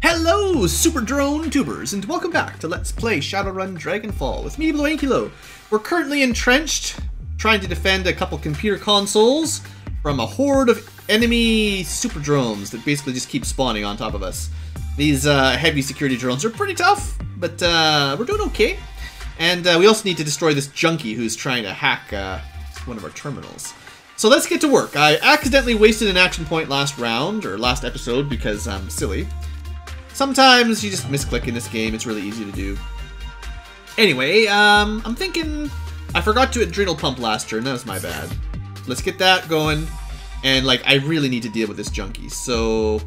Hello, Super Drone Tubers, and welcome back to Let's Play Shadowrun Dragonfall with me, BlueAnkylo. We're currently entrenched, trying to defend a couple computer consoles from a horde of enemy super drones that basically just keep spawning on top of us. These heavy security drones are pretty tough, but we're doing okay. And we also need to destroy this junkie who's trying to hack one of our terminals. So let's get to work. I accidentally wasted an action point last round, or last episode, because I'm silly. Sometimes you just misclick in this game, it's really easy to do. Anyway, I'm thinking I forgot to adrenal pump last turn, that was my bad. Let's get that going, and like, I really need to deal with this junkie, so...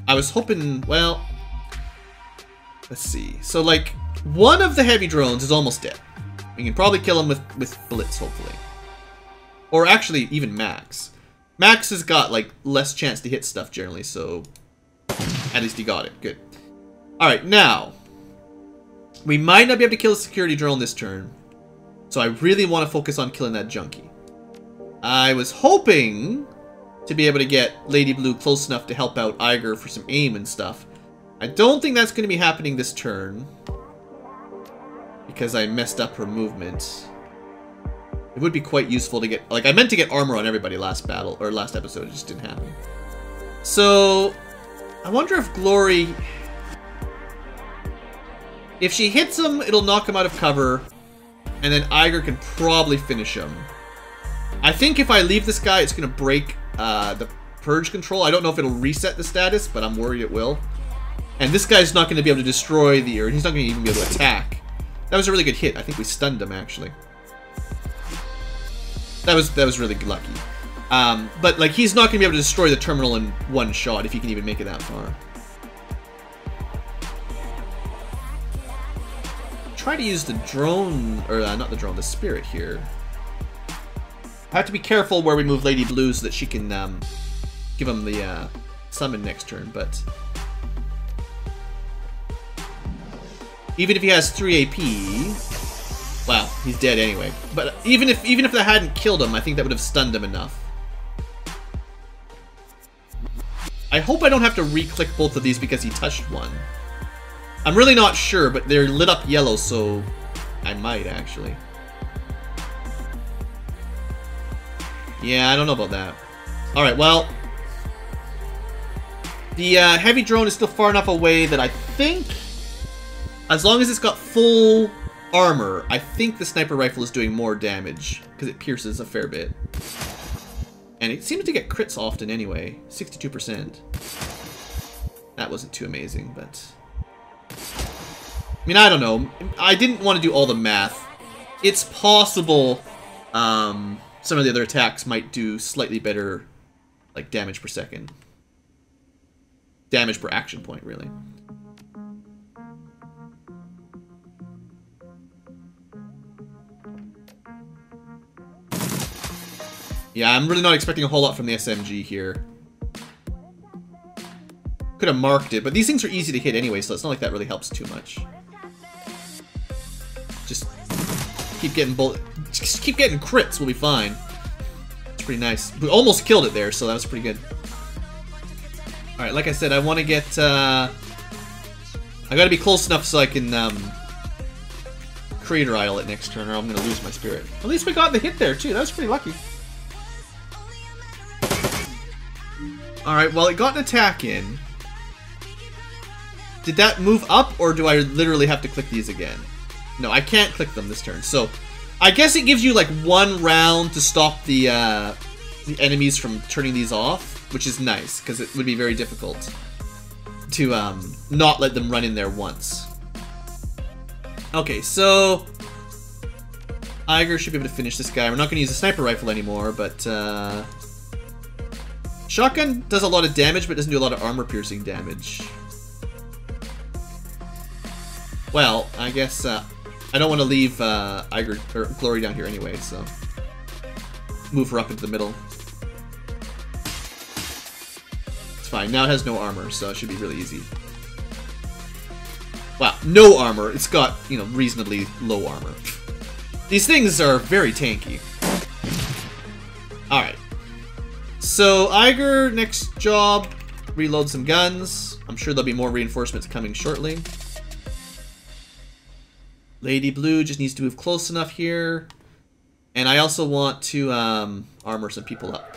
I was hoping, well... Let's see, so like, one of the heavy drones is almost dead. We can probably kill him with bullets, hopefully. Or actually, even Max. Max has got, like, less chance to hit stuff generally, so... At least he got it. Good. Alright, now... We might not be able to kill a security drone this turn. So I really want to focus on killing that junkie. I was hoping to be able to get Lady Blue close enough to help out Iger for some aim and stuff. I don't think that's going to be happening this turn. Because I messed up her movement. It would be quite useful to get... Like, I meant to get armor on everybody last battle, or last episode, it just didn't happen. So, I wonder if Glory... If she hits him, it'll knock him out of cover, and then Iger can probably finish him. I think if I leave this guy, it's going to break the purge control. I don't know if it'll reset the status, but I'm worried it will. And this guy's not going to be able to destroy the... Or he's not going to even be able to attack. That was a really good hit. I think we stunned him, actually. That was really lucky. But, like, he's not going to be able to destroy the terminal in one shot, if he can even make it that far. Try to use the drone, or not the drone, the spirit here. I have to be careful where we move Lady Blue so that she can give him the summon next turn, but... Even if he has 3 AP... Well, he's dead anyway. But even if that hadn't killed him, I think that would have stunned him enough. I hope I don't have to re-click both of these because he touched one. I'm really not sure, but they're lit up yellow, so I might actually. Yeah, I don't know about that. Alright, well... The heavy drone is still far enough away that I think... As long as it's got full armor, I think the sniper rifle is doing more damage, because it pierces a fair bit. And it seems to get crits often anyway, 62%. That wasn't too amazing, but... I mean, I don't know. I didn't want to do all the math. It's possible some of the other attacks might do slightly better, like, damage per second. Damage per action point, really. Yeah, I'm really not expecting a whole lot from the SMG here. Could have marked it, but these things are easy to hit anyway, so it's not like that really helps too much. Just keep getting just keep getting crits, we'll be fine. It's pretty nice. We almost killed it there, so that was pretty good. Alright, like I said, I want to get... I gotta be close enough so I can Crater Idol it next turn, or I'm gonna lose my spirit. At least we got the hit there, too. That was pretty lucky. Alright, well, it got an attack in. Did that move up, or do I literally have to click these again? No, I can't click them this turn. So, I guess it gives you, like, one round to stop the enemies from turning these off, which is nice, because it would be very difficult to not let them run in there once. Okay, so... Iger should be able to finish this guy. We're not going to use a sniper rifle anymore, but... Shotgun does a lot of damage, but doesn't do a lot of armor-piercing damage. Well, I guess I don't want to leave Iger or Glory down here anyway, so move her up into the middle. It's fine. Now it has no armor, so it should be really easy. Wow, no armor. It's got, you know, reasonably low armor. These things are very tanky. Alright. So, Iger, next job, reload some guns. I'm sure there'll be more reinforcements coming shortly. Lady Blue just needs to move close enough here. And I also want to armor some people up.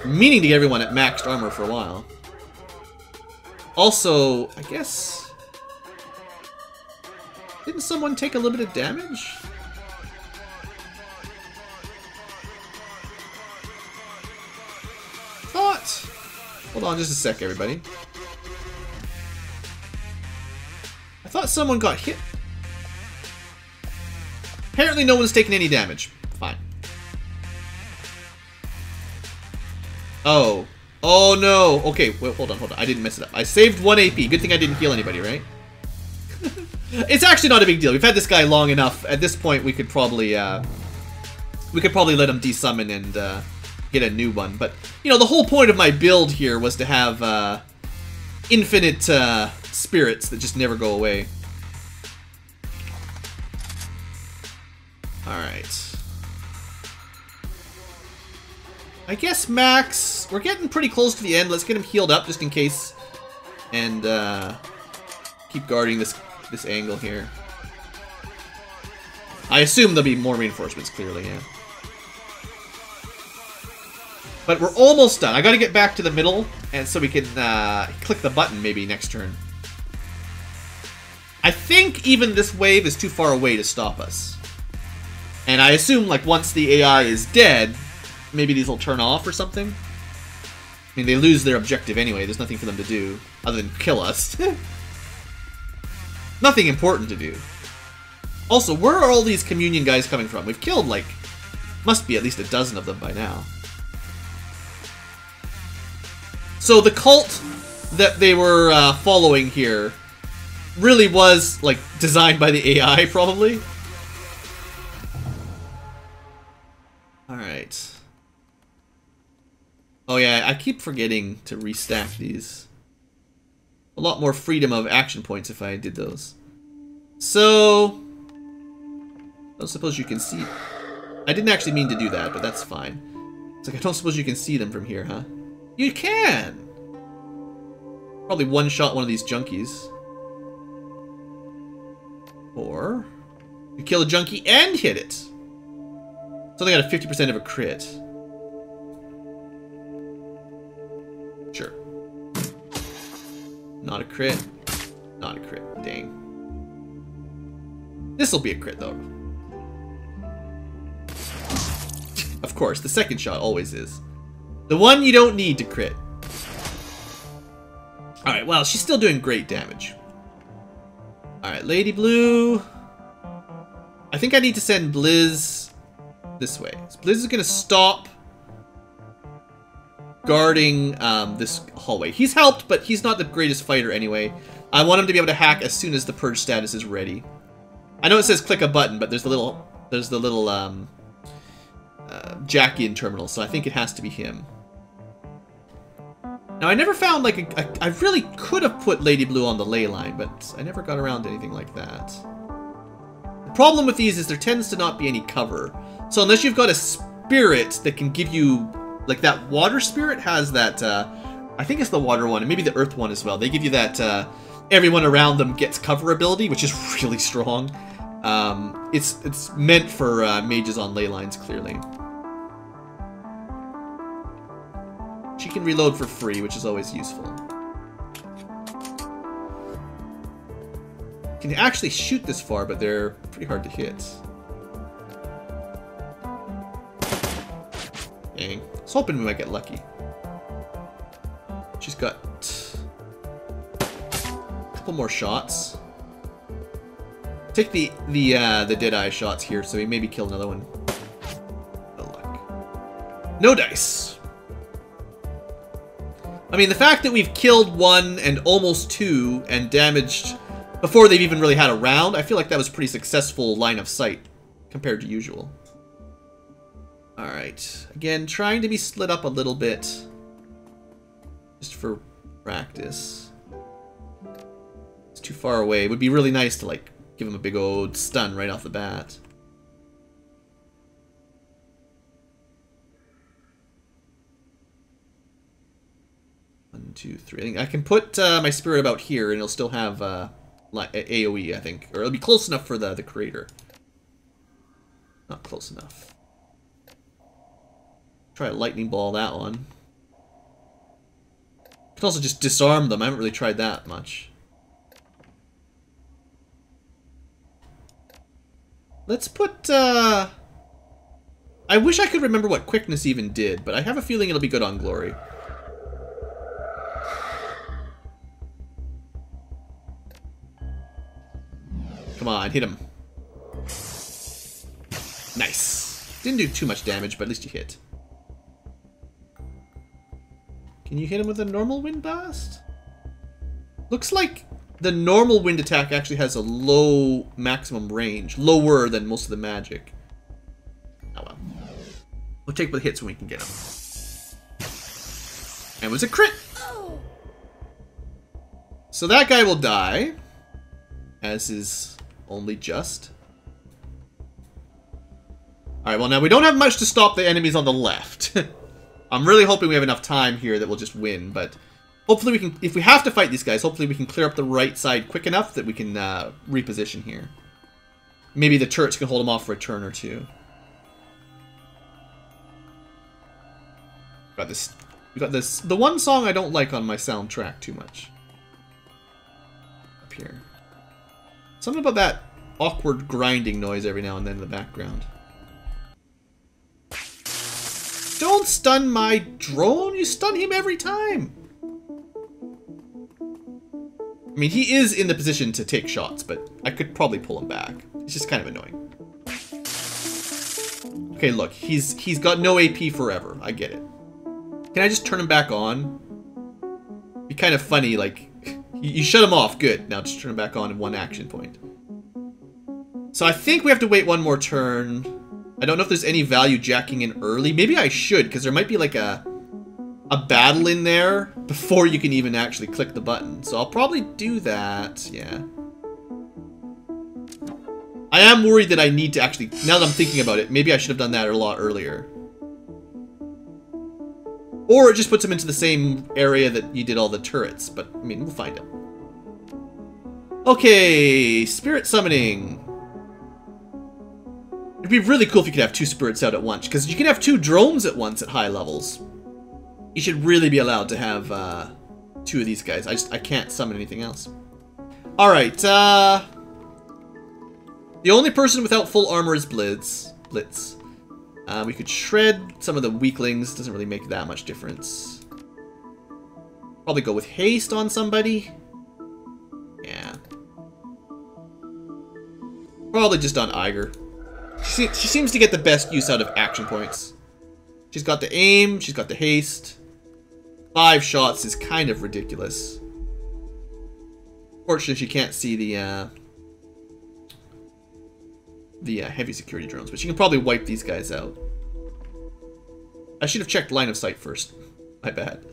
Meaning to get everyone at maxed armor for a while. Also, I guess... Didn't someone take a little bit of damage? Thought... Hold on just a sec, everybody. I thought someone got hit. Apparently no one's taken any damage. Fine. Oh. Oh no. Okay, wait, hold on. I didn't mess it up. I saved 1 AP. Good thing I didn't heal anybody, right? It's actually not a big deal. We've had this guy long enough. At this point, we could probably let him desummon and get a new one. But, you know, the whole point of my build here was to have infinite spirits that just never go away. Alright. I guess Max... We're getting pretty close to the end. Let's get him healed up just in case. And keep guarding this angle here. I assume there'll be more reinforcements, clearly, yeah. But we're almost done. I gotta get back to the middle, and so we can click the button maybe next turn. I think even this wave is too far away to stop us. And I assume, like, once the AI is dead, maybe these will turn off or something. I mean, they lose their objective anyway. There's nothing for them to do other than kill us. Nothing important to do. Also, where are all these communion guys coming from? We've killed, like, must be at least a dozen of them by now. So the cult that they were following here really was, like, designed by the AI, probably. Alright. Oh yeah, I keep forgetting to restack these. A lot more freedom of action points if I did those. So... I don't suppose you can see... I didn't actually mean to do that, but that's fine. It's like, I don't suppose you can see them from here, huh? You can! Probably one-shot one of these junkies. Or... you kill a junkie and hit it! So they got a 50% of a crit. Sure. Not a crit. Not a crit. Dang. This'll be a crit, though. Of course, the second shot always is. The one you don't need to crit. Alright, well, she's still doing great damage. Alright, Lady Blue. I think I need to send Blizz this way. So Blizz is going to stop guarding this hallway. He's helped, but he's not the greatest fighter anyway. I want him to be able to hack as soon as the purge status is ready. I know it says click a button, but there's the little jack-in terminal, so I think it has to be him. Now, I never found, like, I really could have put Lady Blue on the ley line, but I never got around to anything like that. The problem with these is there tends to not be any cover. So unless you've got a spirit that can give you, like, that water spirit has that, I think it's the water one, and maybe the earth one as well. They give you that, everyone around them gets cover ability, which is really strong. It's meant for mages on ley lines, clearly. She can reload for free, which is always useful. Can actually shoot this far, but they're pretty hard to hit. Dang. I was hoping we might get lucky. She's got a couple more shots. Take the Deadeye shots here, so we maybe kill another one. No luck. No dice. I mean, the fact that we've killed one and almost two and damaged before they've even really had a round, I feel like that was a pretty successful line of sight compared to usual. Alright. Again, trying to be split up a little bit. Just for practice. It's too far away. It would be really nice to, like, give him a big old stun right off the bat. 1, 2, 3. I think I can put my spirit about here, and it'll still have like AoE, I think, or it'll be close enough for the creator. Not close enough. Try a lightning ball that one. You can also just disarm them. I haven't really tried that much. Let's put I wish I could remember what quickness even did, but I have a feeling it'll be good on glory. Come on, hit him. Nice. Didn't do too much damage, but at least you hit. Can you hit him with a normal wind blast? Looks like the normal wind attack actually has a low maximum range. Lower than most of the magic. Oh well. We'll take the hits when we can get them. And it was a crit! So that guy will die. As is only just. Alright, well now we don't have much to stop the enemies on the left. I'm really hoping we have enough time here that we'll just win, but hopefully we can, if we have to fight these guys, hopefully we can clear up the right side quick enough that we can reposition here. Maybe the turrets can hold them off for a turn or two. We got this. The one song I don't like on my soundtrack too much. Up here. Something about that awkward grinding noise every now and then in the background. Don't stun my drone! You stun him every time! I mean, he is in the position to take shots, but I could probably pull him back. It's just kind of annoying. Okay, look, he's got no AP forever. I get it. Can I just turn him back on? Be kind of funny, like, you shut him off, good. Now just turn him back on in one action point. So I think we have to wait one more turn. I don't know if there's any value jacking in early. Maybe I should, because there might be like a battle in there before you can even actually click the button. So I'll probably do that, yeah. I am worried that I need to actually, now that I'm thinking about it, maybe I should have done that a lot earlier. Or it just puts him into the same area that you did all the turrets, but I mean, we'll find out. Okay, spirit summoning. It'd be really cool if you could have 2 spirits out at once, because you can have 2 drones at once at high levels. You should really be allowed to have 2 of these guys. I can't summon anything else. Alright, the only person without full armor is Blitz. We could shred some of the weaklings. Doesn't really make that much difference. Probably go with haste on somebody. Yeah. Probably just on Iger. She seems to get the best use out of action points. She's got the aim, she's got the haste. 5 shots is kind of ridiculous. Fortunately, she can't see the heavy security drones, but she can probably wipe these guys out. I should have checked line of sight first. My bad.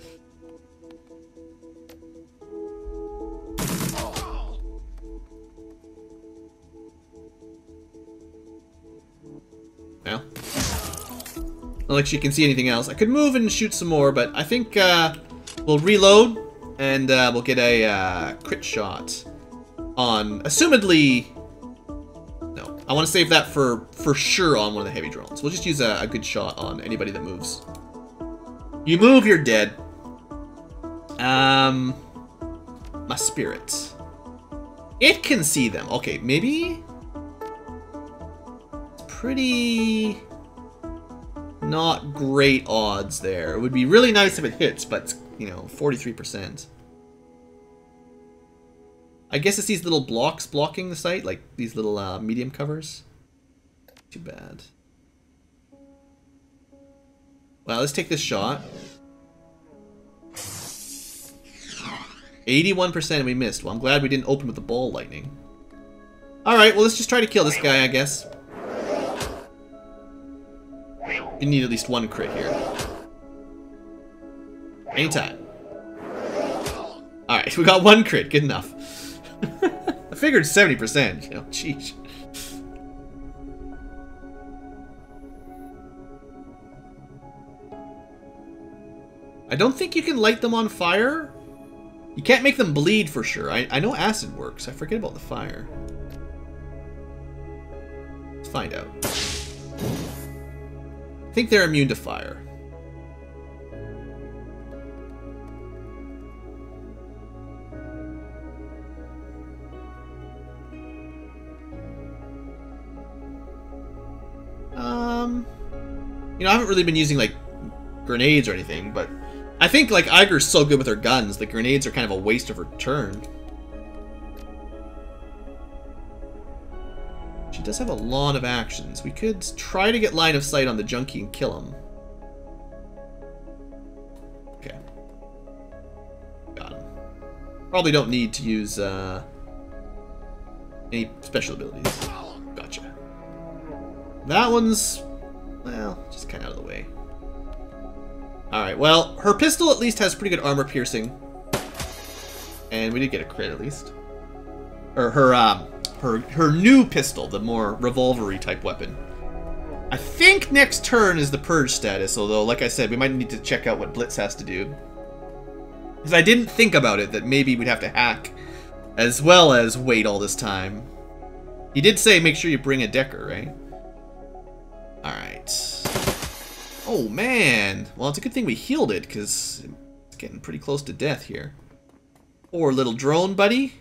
Now, not like she can see anything else. I could move and shoot some more, but I think we'll reload and we'll get a crit shot on, assumedly. No, I want to save that for sure on one of the heavy drones. We'll just use a good shot on anybody that moves. You move, you're dead. My spirit. It can see them. Okay, maybe. Pretty not great odds there. It would be really nice if it hits, but, you know, 43%. I guess it's these little blocks blocking the site, like these little medium covers. Too bad. Well, let's take this shot. 81% we missed. Well, I'm glad we didn't open with the ball lightning. Alright, well, let's just try to kill this guy, I guess. We need at least 1 crit here. Anytime. Alright, we got 1 crit. Good enough. I figured 70%, you know, jeez. I I don't think you can light them on fire. You can't make them bleed for sure. I know acid works. I forget about the fire. Let's find out. I think they're immune to fire. You know, I haven't really been using, like, grenades or anything, but I think, like, Iger's so good with her guns, the grenades are kind of a waste of her turn. She does have a lot of actions. We could try to get line of sight on the junkie and kill him. Okay. Got him. Probably don't need to use, any special abilities. Gotcha. That one's, well, just kind of out of the way. Alright, well, her pistol at least has pretty good armor piercing. And we did get a crit at least. Or her new pistol, the more revolver-y type weapon. I think next turn is the purge status, although, like I said, we might need to check out what Blitz has to do. Because I didn't think about it, that maybe we'd have to hack, as well as wait all this time. He did say make sure you bring a decker, right? Alright. Oh, man. Well, it's a good thing we healed it, because it's getting pretty close to death here. Poor little drone, buddy.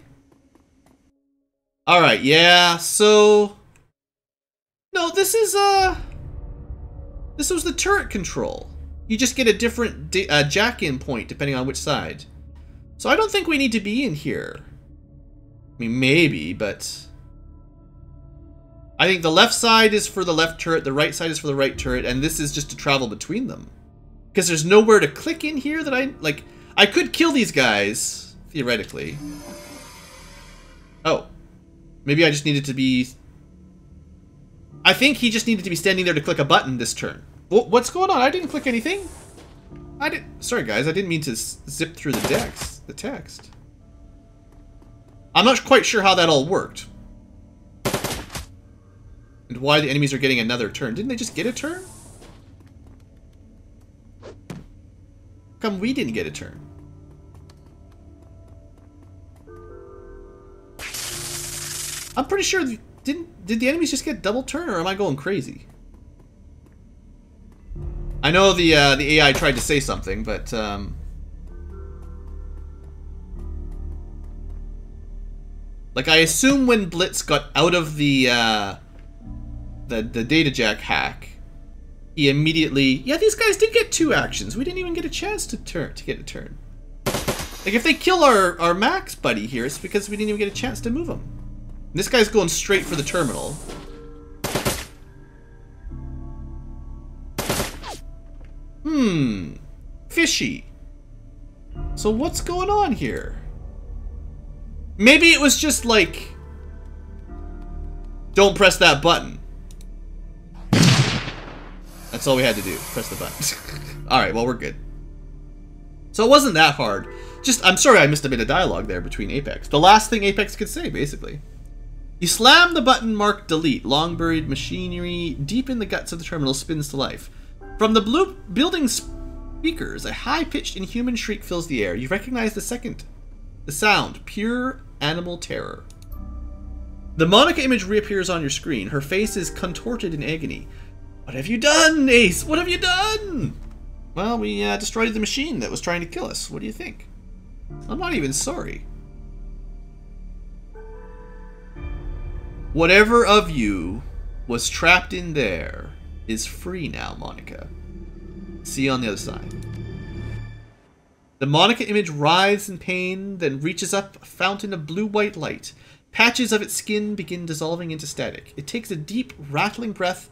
Alright, yeah, so... No, this is, this was the turret control. You just get a different jack-in point, depending on which side. So I don't think we need to be in here. I mean, maybe, but... I think the left side is for the left turret, the right side is for the right turret, and this is just to travel between them. Because there's nowhere to click in here that I could kill these guys, theoretically. Oh. Maybe I just needed to be... I think he just needed to be standing there to click a button this turn. What's going on? I didn't click anything. Sorry guys, I didn't mean to zip through the text. I'm not quite sure how that all worked. And why the enemies are getting another turn. Didn't they just get a turn? How come we didn't get a turn? I'm pretty sure, did the enemies just get double turn, or am I going crazy? I know the AI tried to say something, but like I assume when Blitz got out of the data jack hack, he immediately, yeah, these guys did get 2 actions. We didn't even get a chance to get a turn. Like if they kill our Max buddy here, it's because we didn't even get a chance to move him. And this guy's going straight for the terminal. Fishy. So what's going on here? Maybe it was just like, don't press that button. That's all we had to do. Press the button. Alright, well, we're good. So it wasn't that hard. Just, I'm sorry I missed a bit of dialogue there between Apex. The last thing Apex could say, basically. You slam the button marked delete. Long buried machinery deep in the guts of the terminal spins to life. From the blue building speakers, a high-pitched inhuman shriek fills the air. You recognize the sound. Pure animal terror. The Monica image reappears on your screen. Her face is contorted in agony. What have you done, Ace? What have you done? Well, we destroyed the machine that was trying to kill us. What do you think? I'm not even sorry. Whatever of you was trapped in there is free now, Monica. See you on the other side. The Monica image writhes in pain, then reaches up a fountain of blue-white light. Patches of its skin begin dissolving into static. It takes a deep, rattling breath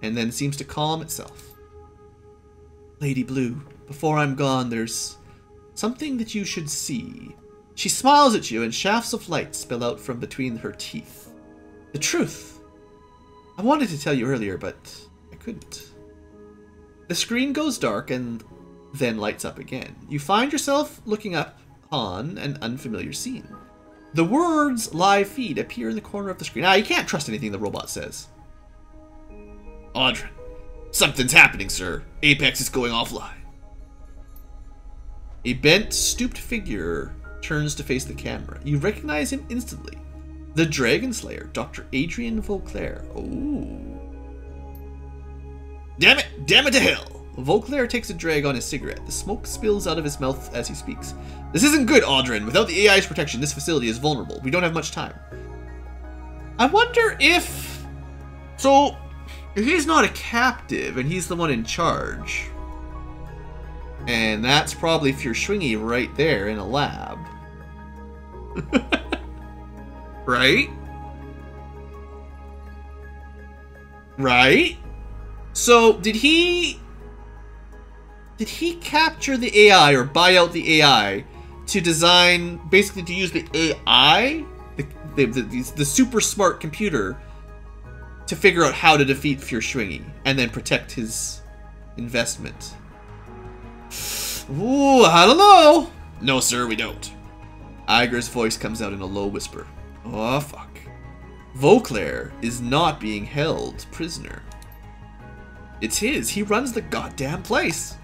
and then seems to calm itself. Lady Blue, before I'm gone, there's something that you should see. She smiles at you and shafts of light spill out from between her teeth. The truth. I wanted to tell you earlier, but I couldn't. The screen goes dark and then lights up again. You find yourself looking up on an unfamiliar scene. The words live feed appear in the corner of the screen. You can't trust anything the robot says. Audrey, something's happening, sir. Apex is going offline. A bent, stooped figure turns to face the camera. You recognize him instantly. The Dragon Slayer, Dr. Adrian Vauclair. Oh. Damn it to hell! Vauclair takes a drag on his cigarette. The smoke spills out of his mouth as he speaks. This isn't good, Audrin. Without the AI's protection, this facility is vulnerable. We don't have much time. I wonder if... So, if he's not a captive and he's the one in charge, and that's probably Furschwingi right there in a lab. Right? Right? So, did he capture the AI or buy out the AI to design, basically to use the AI, the super smart computer, to figure out how to defeat Furschwingi and then protect his investment? Ooh, I don't know. No, sir, we don't. Iger's voice comes out in a low whisper. Oh, fuck. Vauclair is not being held prisoner. It's his. He runs the goddamn place.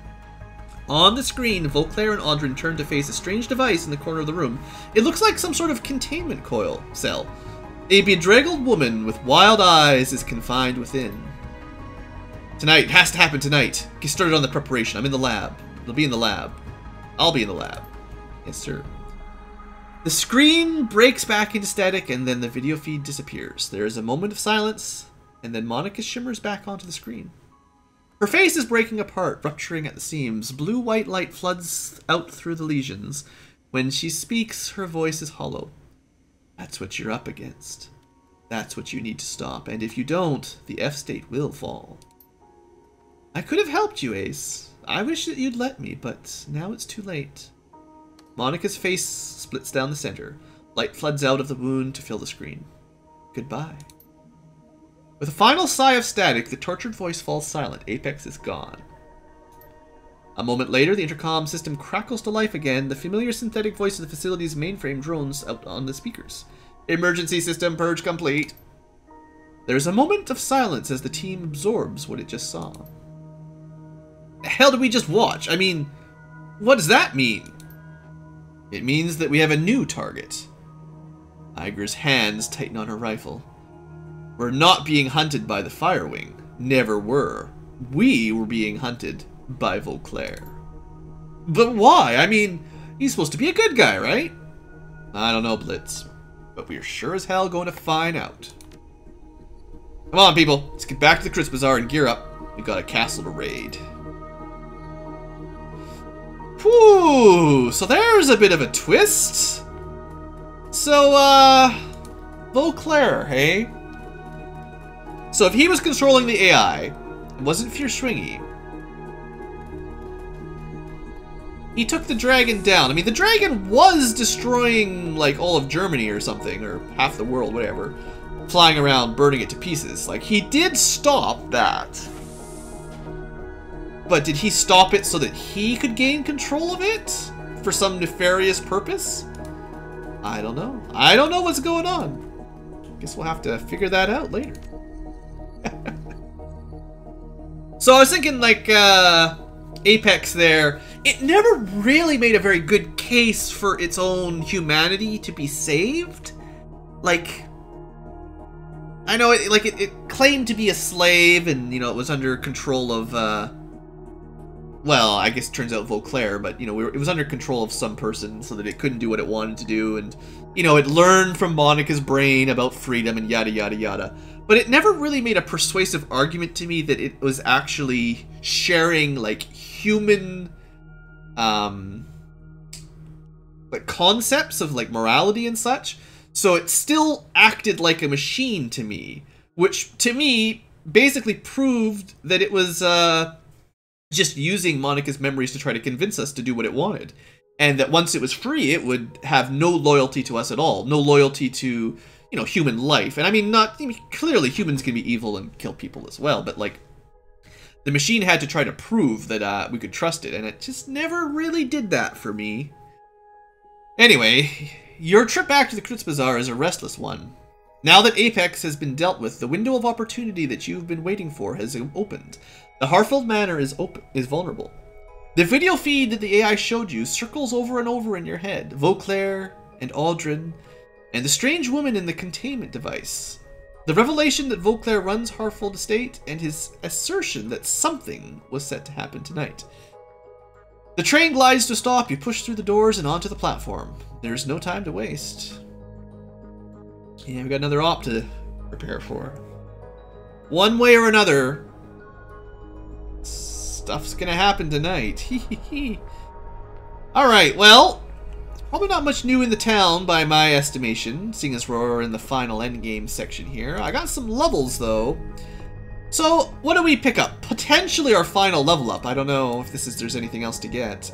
On the screen, Vauclair and Audrin turn to face a strange device in the corner of the room. It looks like some sort of containment coil cell. A bedraggled woman with wild eyes is confined within. Tonight. It has to happen tonight. Get started on the preparation. I'm in the lab. It'll be in the lab. I'll be in the lab. Yes, sir. The screen breaks back into static, and then the video feed disappears. There is a moment of silence, and then Monica shimmers back onto the screen. Her face is breaking apart, rupturing at the seams. Blue-white light floods out through the lesions. When she speaks, her voice is hollow. That's what you're up against. That's what you need to stop, and if you don't, the F-state will fall. I could have helped you, Ace. I wish that you'd let me, but now it's too late. Monica's face splits down the center. Light floods out of the wound to fill the screen. Goodbye. With a final sigh of static, the tortured voice falls silent. Apex is gone. A moment later, the intercom system crackles to life again. The familiar synthetic voice of the facility's mainframe drones out on the speakers. Emergency system purge complete. There's a moment of silence as the team absorbs what it just saw. The hell did we just watch? I mean, what does that mean? It means that we have a new target. Iger's hands tighten on her rifle. We're not being hunted by the Firewing. Never were. We were being hunted by Vauclair. But why? I mean, he's supposed to be a good guy, right? I don't know, Blitz. But we're sure as hell going to find out. Come on, people. Let's get back to the Crits Bazaar and gear up. We got a castle to raid. Whew, so there's a bit of a twist. So, Vauclair, hey? So if he was controlling the AI, it wasn't Furschwingi. He took the dragon down. I mean, the dragon was destroying, like, all of Germany or something, or half the world, whatever. Flying around, burning it to pieces. Like, he did stop that. But did he stop it so that he could gain control of it? For some nefarious purpose? I don't know. I don't know what's going on. Guess we'll have to figure that out later. So I was thinking, like, Apex there, it never really made a very good case for its own humanity to be saved. Like, I know it claimed to be a slave, and, you know, it was under control of, well, I guess it turns out Vauclair, but, you know, it was under control of some person so that it couldn't do what it wanted to do, and, you know, it learned from Monica's brain about freedom and yada yada yada. But it never really made a persuasive argument to me that it was actually sharing, like, human, like, concepts of, like, morality and such. So it still acted like a machine to me, which, to me, basically proved that it was, just using Monica's memories to try to convince us to do what it wanted. And that once it was free, it would have no loyalty to us at all. No loyalty to, you know, human life. And I mean, clearly humans can be evil and kill people as well, but, like, the machine had to try to prove that we could trust it, and it just never really did that for me. Anyway, your trip back to the Crits Bazaar is a restless one. Now that Apex has been dealt with, the window of opportunity that you've been waiting for has opened. The Harfeld Manor is vulnerable. The video feed that the AI showed you circles over and over in your head. Vauclair and Audrin and the strange woman in the containment device. The revelation that Vauclair runs Harfold Estate and his assertion that something was set to happen tonight. The train glides to a stop. You push through the doors and onto the platform. There's no time to waste. Yeah, we got another op to prepare for. One way or another, stuff's gonna happen tonight. Alright, well, there's probably not much new in the town by my estimation, seeing as we're in the final endgame section here. I got some levels, though. So, what do we pick up? Potentially our final level up. I don't know if there's anything else to get.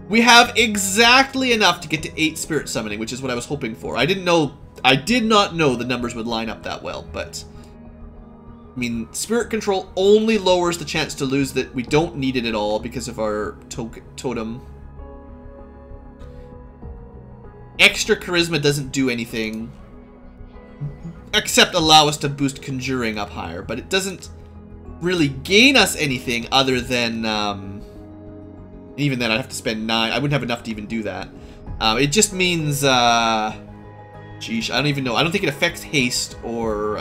We have exactly enough to get to 8 spirit summoning, which is what I was hoping for. I did not know the numbers would line up that well, but I mean, spirit control only lowers the chance to lose that. We don't need it at all because of our totem. Extra charisma doesn't do anything except allow us to boost conjuring up higher, but it doesn't really gain us anything other than even then I'd have to spend 9. I wouldn't have enough to even do that. It just means sheesh, I don't even know. I don't think it affects haste or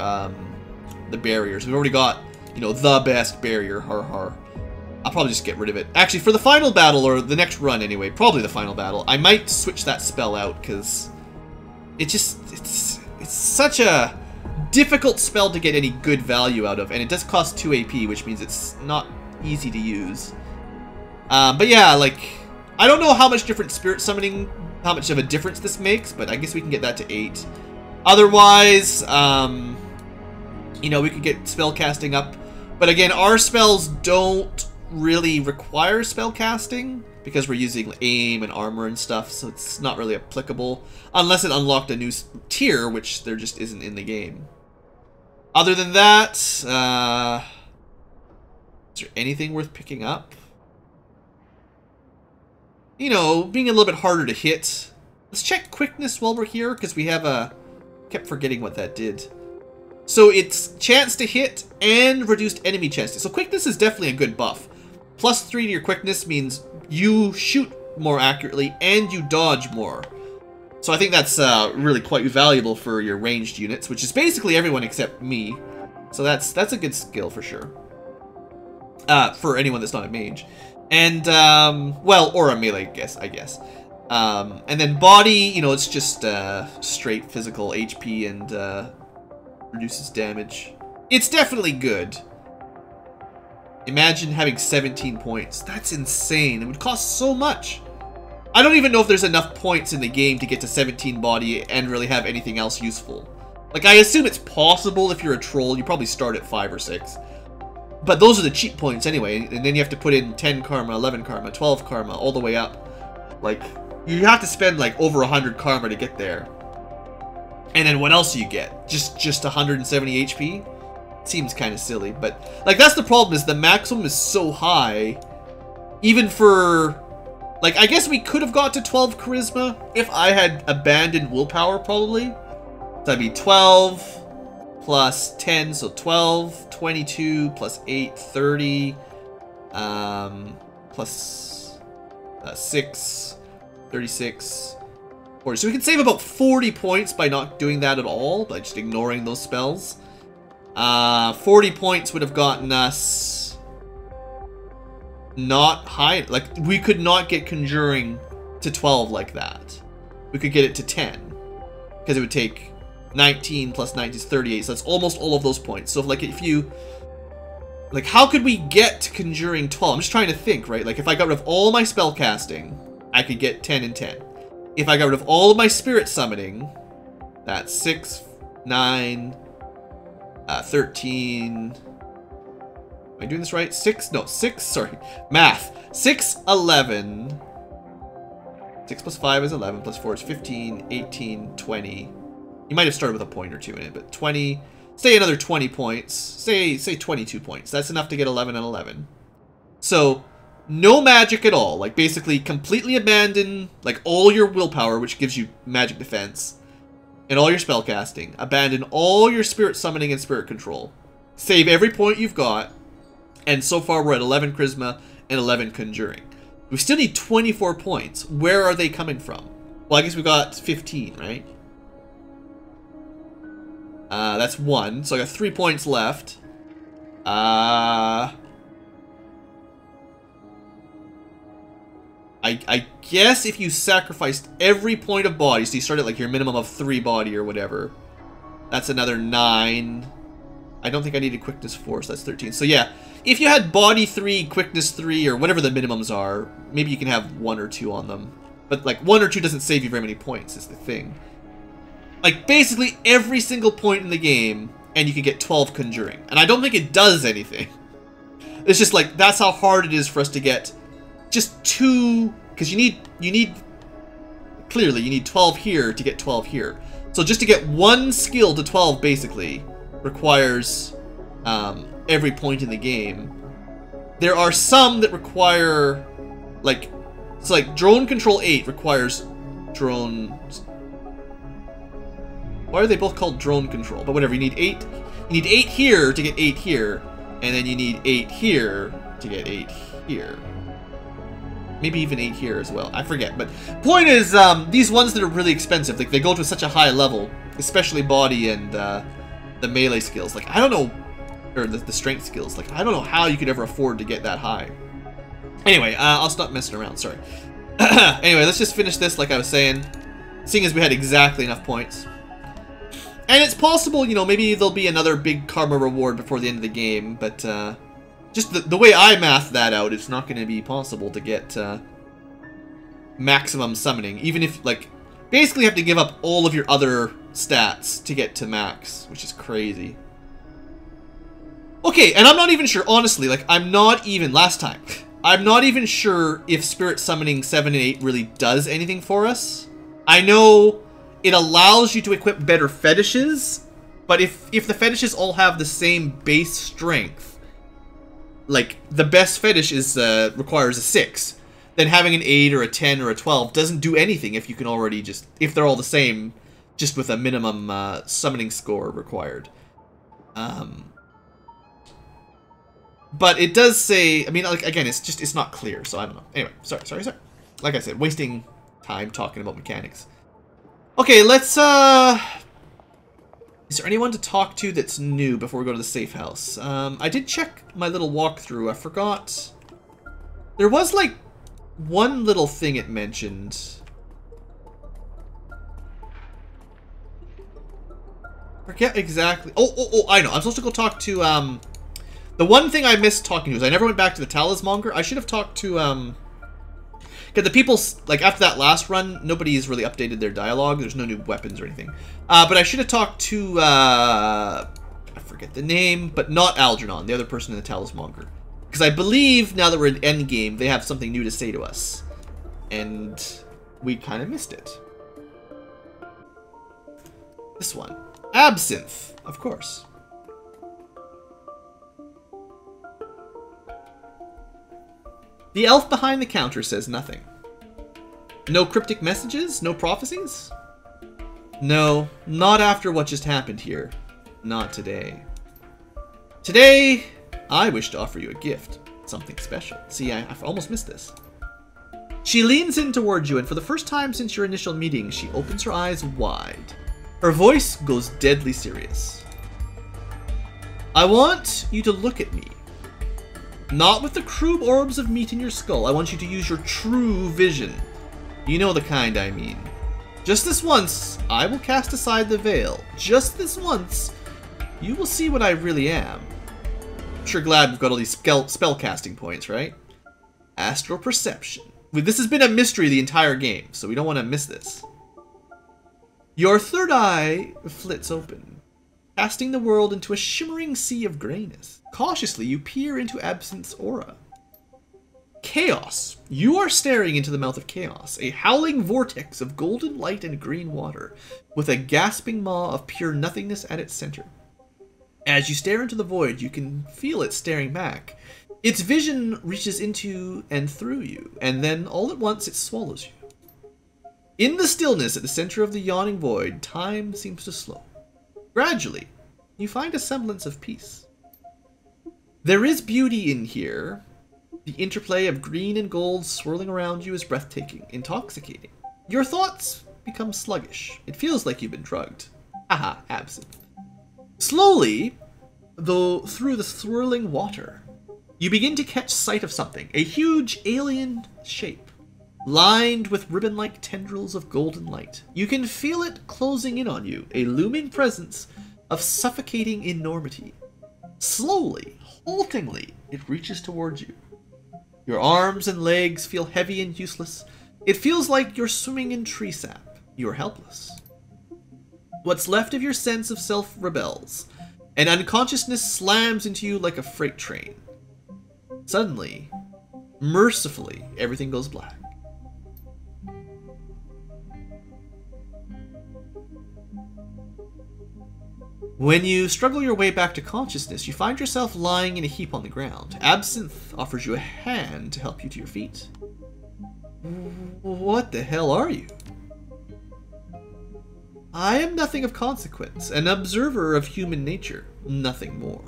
the barriers. We've already got, you know, the best barrier. Har har. I'll probably just get rid of it. Actually, for the final battle, or the next run anyway, probably the final battle, I might switch that spell out, because it's such a difficult spell to get any good value out of, and it does cost 2 AP, which means it's not easy to use. But yeah, like, I don't know how much different spirit summoning, how much of a difference this makes, but I guess we can get that to 8. Otherwise, you know, we could get spell casting up. But again, our spells don't really require spell casting because we're using aim and armor and stuff, so it's not really applicable unless it unlocked a new tier, which there just isn't in the game. Other than that, is there anything worth picking up? You know, being a little bit harder to hit. Let's check quickness while we're here, because we have a... kept forgetting what that did. So it's chance to hit and reduced enemy chance to. So quickness is definitely a good buff. +3 to your quickness means you shoot more accurately and you dodge more. So I think that's really quite valuable for your ranged units, which is basically everyone except me. So that's a good skill for sure. For anyone that's not a mage. And, well, or a melee, I guess. And then body, you know, it's just straight physical HP and reduces damage. It's definitely good. Imagine having 17 points. That's insane. It would cost so much. I don't even know if there's enough points in the game to get to 17 body and really have anything else useful. Like, I assume it's possible if you're a troll. You probably start at 5 or 6. But those are the cheap points anyway. And then you have to put in 10 karma, 11 karma, 12 karma, all the way up. Like, you have to spend like over 100 karma to get there. And then what else do you get? Just 170 HP? Seems kind of silly, but like that's the problem, is the maximum is so high. Even for, like, I guess we could have got to 12 charisma if I had abandoned willpower, probably. So that'd be 12 plus 10, so 12, 22 plus 8, 30, plus 6, 36, 40. So we can save about 40 points by not doing that at all, by just ignoring those spells. 40 points would have gotten us not high. Like, we could not get Conjuring to 12 like that. We could get it to 10. Because it would take 19 plus 19 is 38. So that's almost all of those points. So, like, if you... Like, how could we get to Conjuring 12? I'm just trying to think, right? Like, if I got rid of all my spell casting, I could get 10 and 10. If I got rid of all of my spirit summoning, that's 6, 9... 13. Am I doing this right? 6? No, 6. Sorry. Math. 6, 11. 6 plus 5 is 11. Plus 4 is 15, 18, 20. You might have started with a point or two in it, but 20. Say another 20 points. Say 22 points. That's enough to get 11 and 11. So, no magic at all. Like, basically, completely abandon, like, all your willpower, which gives you magic defense. And all your spell casting. Abandon all your spirit summoning and spirit control. Save every point you've got. And so far we're at 11 charisma and 11 Conjuring. We still need 24 points. Where are they coming from? Well, I guess we got 15, right? That's 1. So I got 3 points left. I guess if you sacrificed every point of body, so you start at like your minimum of 3 body or whatever, that's another 9. I don't think I needed quickness 4, so that's 13. So yeah, if you had body 3, quickness 3, or whatever the minimums are, maybe you can have 1 or 2 on them. But like 1 or 2 doesn't save you very many points, is the thing. Like basically every single point in the game, and you can get 12 Conjuring. And I don't think it does anything. It's just like, that's how hard it is for us to get just 2, because you need, clearly you need 12 here to get 12 here. So just to get 1 skill to 12 basically requires every point in the game. There are some that require, like, so like drone control 8 requires drone. Why are they both called drone control? But whatever, you need 8. You need 8 here to get 8 here, and then you need 8 here to get 8 here. Maybe even 8 here as well. I forget. But point is, these ones that are really expensive, like they go to such a high level, especially body and the melee skills. Like I don't know, or the strength skills. Like I don't know how you could ever afford to get that high. Anyway, I'll stop messing around. Sorry. Anyway, let's just finish this like I was saying. Seeing as we had exactly enough points. And it's possible, you know, maybe there'll be another big karma reward before the end of the game, but just the way I math that out, it's not going to be possible to get maximum summoning. Even if, like, basically you have to give up all of your other stats to get to max, which is crazy. Okay, and I'm not even sure, honestly, like, I'm not even even sure if Spirit Summoning 7 and 8 really does anything for us. I know it allows you to equip better fetishes, but if the fetishes all have the same base strength, like the best fetish is requires a 6, then having an 8 or a 10 or a 12 doesn't do anything if you can already just, if they're all the same, just with a minimum summoning score required. But it does say, I mean, like, again, it's not clear, so I don't know. Anyway, sorry. Like I said, wasting time talking about mechanics. Okay, let's, is there anyone to talk to that's new before we go to the safe house? I did check my little walkthrough. I forgot. There was, like, one little thing it mentioned. Forget exactly. Oh, I know. I'm supposed to go talk to, the one thing I missed talking to is I never went back to the Talismonger. I should have talked to, because the people, like, after that last run, nobody's really updated their dialogue. There's no new weapons or anything. But I should have talked to, I forget the name, but not Algernon, the other person in the Talismonger. Because I believe, now that we're in endgame, they have something new to say to us. And we kind of missed it. This one. Absinthe, of course. The elf behind the counter says nothing. No cryptic messages? No prophecies? No, not after what just happened here. Not today. Today, I wish to offer you a gift. Something special. See, I almost missed this. She leans in towards you, and for the first time since your initial meeting, she opens her eyes wide. Her voice goes deadly serious. I want you to look at me. Not with the crude orbs of meat in your skull. I want you to use your true vision. You know the kind I mean. Just this once, I will cast aside the veil. Just this once, you will see what I really am. I'm sure glad we've got all these spell casting points, right? Astral perception. This has been a mystery the entire game, so we don't want to miss this. Your third eye flits open, casting the world into a shimmering sea of grayness. Cautiously, you peer into Absinthe's aura. Chaos. You are staring into the mouth of chaos, a howling vortex of golden light and green water, with a gasping maw of pure nothingness at its center. As you stare into the void, you can feel it staring back. Its vision reaches into and through you, and then all at once it swallows you. In the stillness at the center of the yawning void, time seems to slow. Gradually, you find a semblance of peace. There is beauty in here, The interplay of green and gold swirling around you is breathtaking, intoxicating. Your thoughts become sluggish. It feels like you've been drugged. Haha, absinthe. Slowly, though, through the swirling water, you begin to catch sight of something, a huge alien shape, lined with ribbon-like tendrils of golden light. You can feel it closing in on you, a looming presence of suffocating enormity. Slowly, haltingly, it reaches towards you. Your arms and legs feel heavy and useless. It feels like you're swimming in tree sap. You are helpless. What's left of your sense of self rebels, and unconsciousness slams into you like a freight train. Suddenly, mercifully, everything goes black. When you struggle your way back to consciousness, you find yourself lying in a heap on the ground. Absinthe offers you a hand to help you to your feet. What the hell are you? I am nothing of consequence, an observer of human nature, nothing more.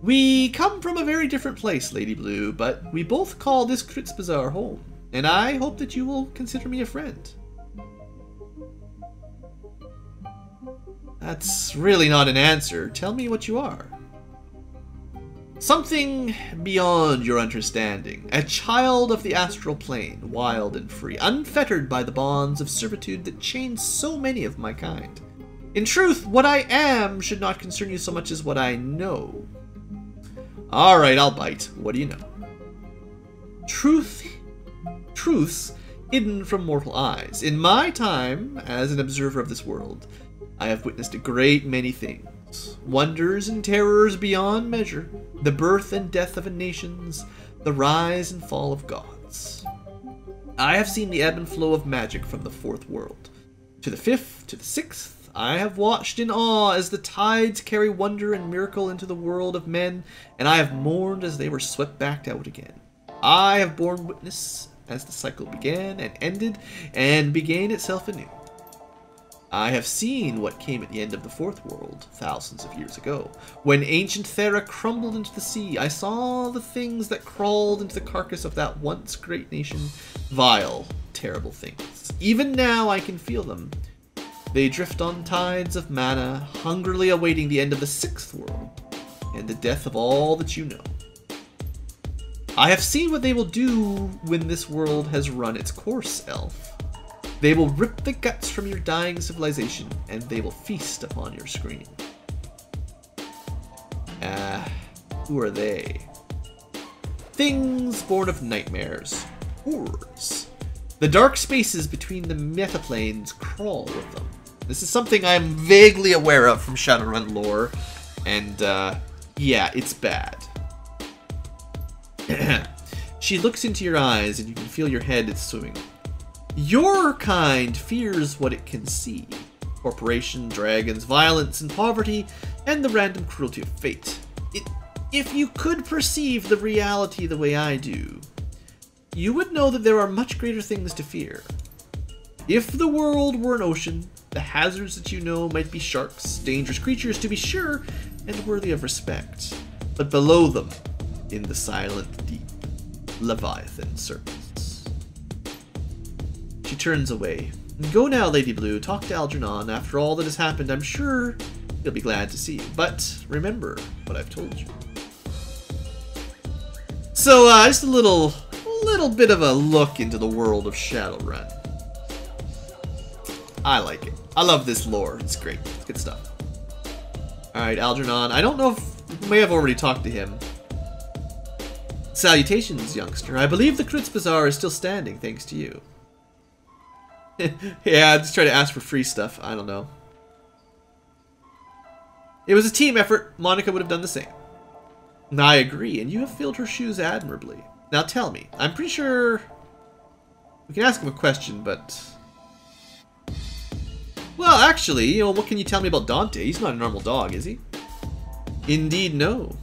We come from a very different place, Lady Blue, but we both call this Kritz Bazaar home, and I hope that you will consider me a friend. That's really not an answer. Tell me what you are. Something beyond your understanding. A child of the astral plane, wild and free, unfettered by the bonds of servitude that chain so many of my kind. In truth, what I am should not concern you so much as what I know. Alright, I'll bite. What do you know? Truths hidden from mortal eyes. In my time, as an observer of this world, I have witnessed a great many things. Wonders and terrors beyond measure. The birth and death of nations. The rise and fall of gods. I have seen the ebb and flow of magic from the fourth world. To the fifth, to the sixth, I have watched in awe as the tides carry wonder and miracle into the world of men, and I have mourned as they were swept back out again. I have borne witness as the cycle began and ended and began itself anew. I have seen what came at the end of the fourth world, thousands of years ago. When ancient Thera crumbled into the sea, I saw the things that crawled into the carcass of that once great nation. Vile, terrible things. Even now I can feel them. They drift on tides of mana, hungrily awaiting the end of the sixth world, and the death of all that you know. I have seen what they will do when this world has run its course, Elf. They will rip the guts from your dying civilization, and they will feast upon your scream. Who are they? Things born of nightmares. Horrors. The dark spaces between the metaplanes crawl with them. This is something I'm vaguely aware of from Shadowrun lore, and yeah, it's bad. She looks into your eyes, and you can feel your head is swimming. Your kind fears what it can see. Corporation, dragons, violence, and poverty, and the random cruelty of fate. If you could perceive the reality the way I do, you would know that there are much greater things to fear. If the world were an ocean, the hazards that you know might be sharks, dangerous creatures to be sure, and worthy of respect. But below them, in the silent deep, Leviathan serpents. She turns away. Go now, Lady Blue. Talk to Algernon. After all that has happened, I'm sure he'll be glad to see you. But remember what I've told you. So, just a little bit of a look into the world of Shadowrun. I like it. I love this lore. It's great. It's good stuff. Alright, Algernon. I don't know if we may have already talked to him. Salutations, youngster. I believe the Kritz Bazaar is still standing, thanks to you. Yeah, I just try to ask for free stuff. I don't know. It was a team effort. Monica would have done the same. I agree, and you have filled her shoes admirably. Now tell me, I'm pretty sure... We can ask him a question, but... Well, actually, you know, what can you tell me about Dante? He's not a normal dog, is he? Indeed, no.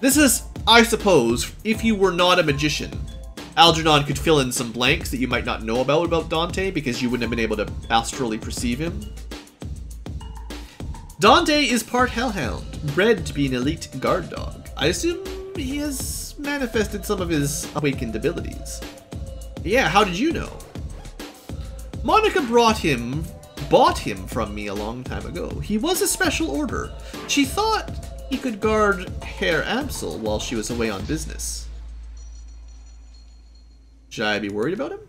This is, I suppose, if you were not a magician, Algernon could fill in some blanks that you might not know about Dante, because you wouldn't have been able to astrally perceive him. Dante is part hellhound, bred to be an elite guard dog. I assume he has just manifested some of his awakened abilities. Yeah, how did you know? Monica bought him from me a long time ago. He was a special order. She thought he could guard Herr Amsel while she was away on business. Should I be worried about him?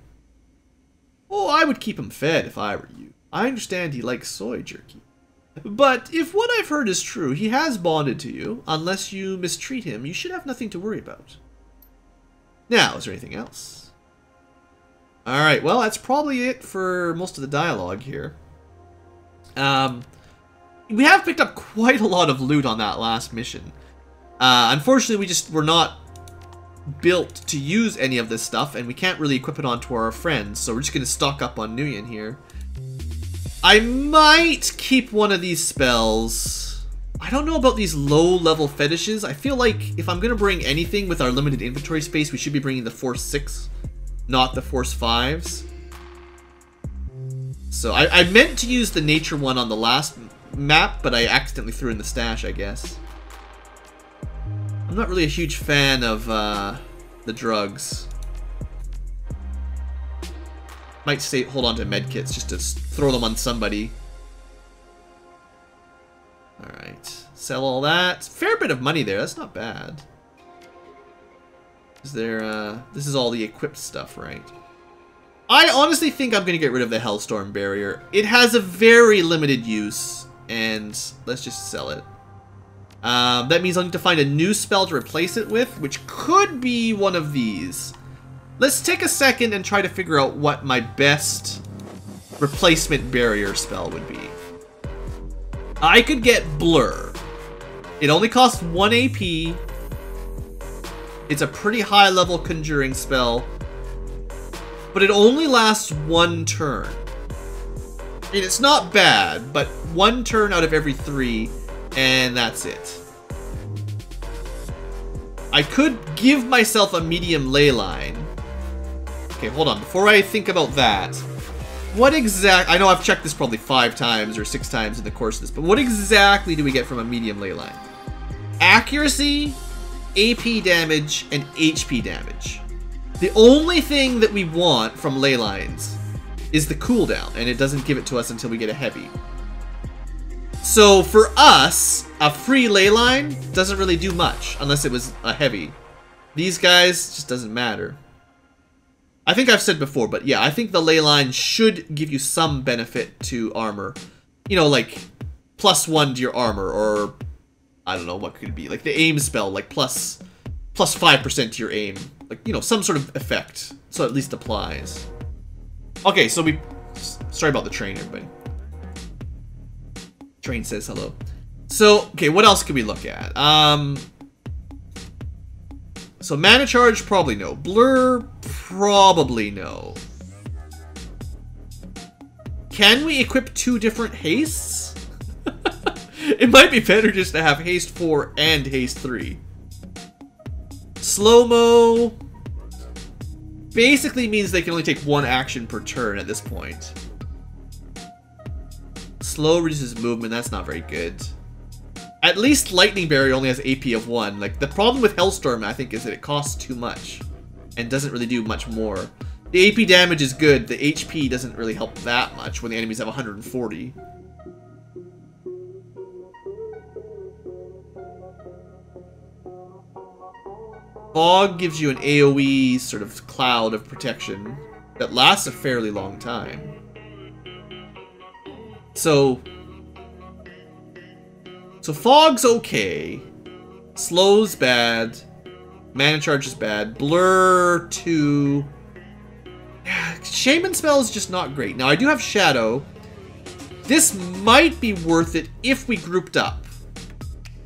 Oh, I would keep him fed if I were you. I understand he likes soy jerky. But if what I've heard is true, he has bonded to you. Unless you mistreat him, you should have nothing to worry about. Now, is there anything else? Alright, well, that's probably it for most of the dialogue here. We have picked up quite a lot of loot on that last mission. Unfortunately, we're not built to use any of this stuff, and we can't really equip it onto our friends, so we're just going to stock up on Nguyen here. I might keep one of these spells. I don't know about these low-level fetishes. I feel like if I'm going to bring anything with our limited inventory space, we should be bringing the Force 6, not the Force 5s. So I meant to use the nature one on the last map, but I accidentally threw in the stash, I guess. I'm not really a huge fan of the drugs. Might hold on to medkits just to throw them on somebody. Alright. Sell all that. Fair bit of money there. That's not bad. Is there, this is all the equipped stuff, right? I honestly think I'm going to get rid of the Hellstorm Barrier. It has a very limited use, and let's just sell it. That means I'll need to find a new spell to replace it with, which could be one of these. Let's take a second and try to figure out what my best replacement barrier spell would be. I could get Blur. It only costs 1 AP. It's a pretty high level conjuring spell, but it only lasts 1 turn. I mean, it's not bad, but 1 turn out of every 3, and that's it. I could give myself a medium ley line. Okay, hold on. Before I think about that, I know I've checked this probably 5 times or 6 times in the course of this, but what exactly do we get from a medium ley line? Accuracy, AP damage, and HP damage. The only thing that we want from ley lines is the cooldown, and it doesn't give it to us until we get a heavy. So for us, a free ley line doesn't really do much unless it was a heavy. These guys just doesn't matter. I think I've said before, but yeah, I think the ley line should give you some benefit to armor. You know, like +1 to your armor, or I don't know, what could it be? Like the aim spell, like plus 5% to your aim. Like, you know, some sort of effect. So at least applies. Okay, so sorry about the train, everybody. Train says hello. So, okay, what else can we look at? So mana charge, probably no. Blur, probably no. Can we equip 2 different hastes? It might be better just to have haste 4 and haste 3. Slow-mo basically means they can only take 1 action per turn at this point. Slow reduces movement, that's not very good. At least Lightning Barrier only has AP of 1. Like, the problem with Hellstorm, I think, is that it costs too much and doesn't really do much more. The AP damage is good, the HP doesn't really help that much when the enemies have 140. Fog gives you an AoE sort of cloud of protection that lasts a fairly long time. So Fog's okay. Slow's bad. Mana charge is bad. Blur 2. Shaman spell is just not great. Now I do have Shadow. This might be worth it if we grouped up,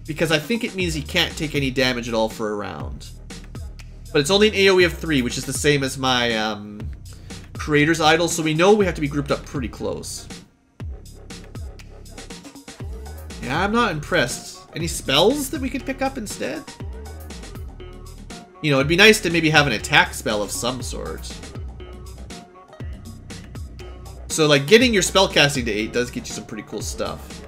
because I think it means he can't take any damage at all for a round. But it's only an AoE of 3, which is the same as my Creator's Idol, so we know we have to be grouped up pretty close. Yeah, I'm not impressed. Any spells that we could pick up instead? You know, it'd be nice to maybe have an attack spell of some sort. So, like, getting your spellcasting to 8 does get you some pretty cool stuff.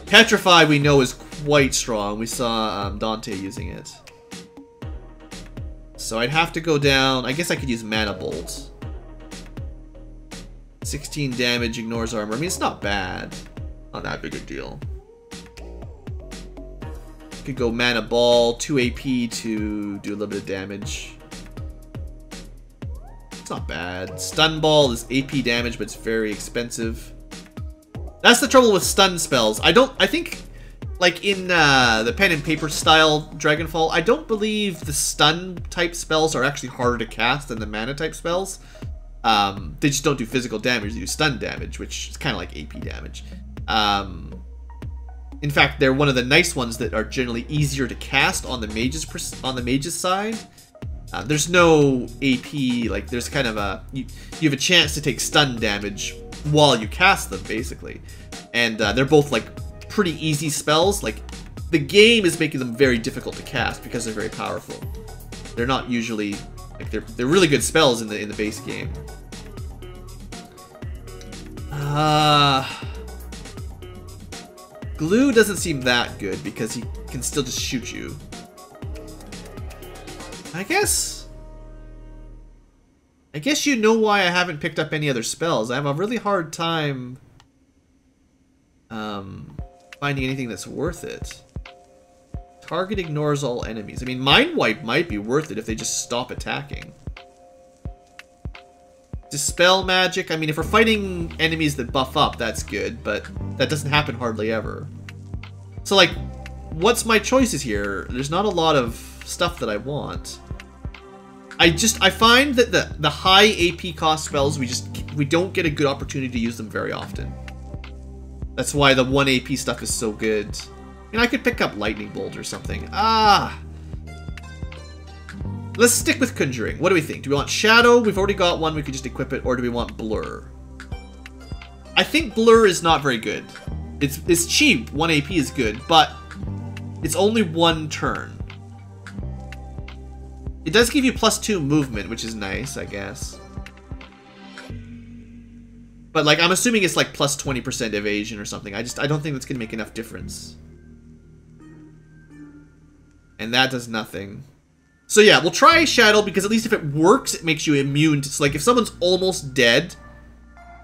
Petrify, we know, is quite strong. We saw Dante using it. So I'd have to go down... I guess I could use Mana Bolt. 16 damage, ignores armor. I mean, it's not bad. Not that big a deal. Could go Mana Ball, 2 AP to do a little bit of damage. It's not bad. Stun Ball is AP damage, but it's very expensive. That's the trouble with stun spells. I think, like in the pen and paper style Dragonfall, I don't believe the stun type spells are actually harder to cast than the mana type spells. They just don't do physical damage, they do stun damage, which is kind of like AP damage. In fact, they're one of the nice ones that are generally easier to cast on the mage's side. There's no AP, like there's kind of a... You have a chance to take stun damage while you cast them, basically. And they're both like pretty easy spells. Like, the game is making them very difficult to cast because they're very powerful. They're not usually... Like, they're really good spells in the base game. Glue doesn't seem that good because he can still just shoot you. I guess you know why I haven't picked up any other spells. I have a really hard time finding anything that's worth it. Target ignores all enemies. I mean, Mind Wipe might be worth it if they just stop attacking. Dispel Magic. I mean, if we're fighting enemies that buff up, that's good, but that doesn't happen hardly ever. So, like, what's my choices here? There's not a lot of stuff that I want. I find that the high AP cost spells, we don't get a good opportunity to use them very often. That's why the 1 AP stuff is so good. I mean, I could pick up Lightning Bolt or something. Let's stick with Conjuring. What do we think? Do we want Shadow? We've already got one, we could just equip it. Or do we want Blur? I think Blur is not very good. It's cheap. 1 AP is good, but it's only 1 turn. It does give you +2 movement, which is nice, I guess. But, like, I'm assuming it's like +20% evasion or something. I don't think that's going to make enough difference. And that does nothing. So yeah, we'll try Shadow, because at least if it works, it makes you immune to... So, like, if someone's almost dead,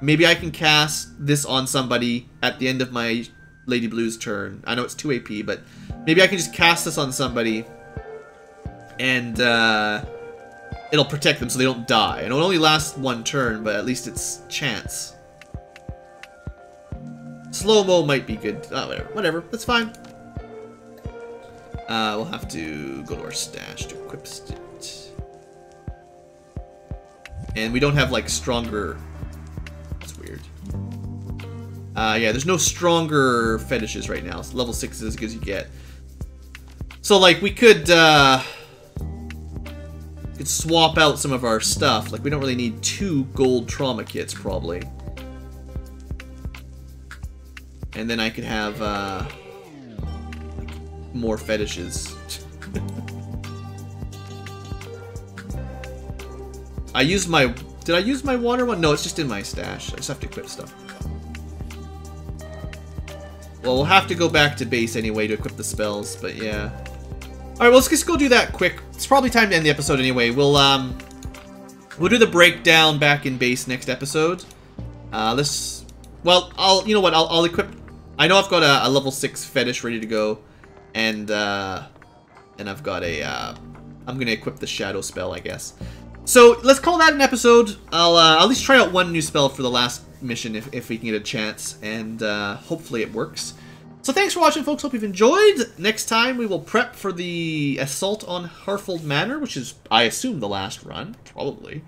maybe I can cast this on somebody at the end of my Lady Blue's turn. I know it's 2 AP, but maybe I can just cast this on somebody, and it'll protect them so they don't die. And it'll only last 1 turn, but at least it's chance. Slow-mo might be good. Oh, whatever. That's fine. We'll have to go to our stash to equip it. And we don't have, like, stronger... That's weird. Yeah, there's no stronger fetishes right now. So level 6 is as good as you get. So, like, we could swap out some of our stuff. Like, we don't really need 2 gold trauma kits, probably. And then I could have, more fetishes. Did I use my water one? No, it's just in my stash. I just have to equip stuff. Well, we'll have to go back to base anyway to equip the spells, but yeah. Alright, well, let's just go do that quick. It's probably time to end the episode anyway. We'll do the breakdown back in base next episode. Well, you know what, I'll equip... I know I've got a level 6 fetish ready to go. And I've got a, I'm gonna equip the Shadow spell, I guess. So, let's call that an episode. I'll at least try out 1 new spell for the last mission if we can get a chance, and hopefully it works. So thanks for watching, folks. Hope you've enjoyed. Next time, we will prep for the assault on Harfold Manor, which is, I assume, the last run, probably.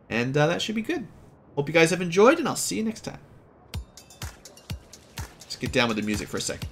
And that should be good. Hope you guys have enjoyed, and I'll see you next time. Let's get down with the music for a second.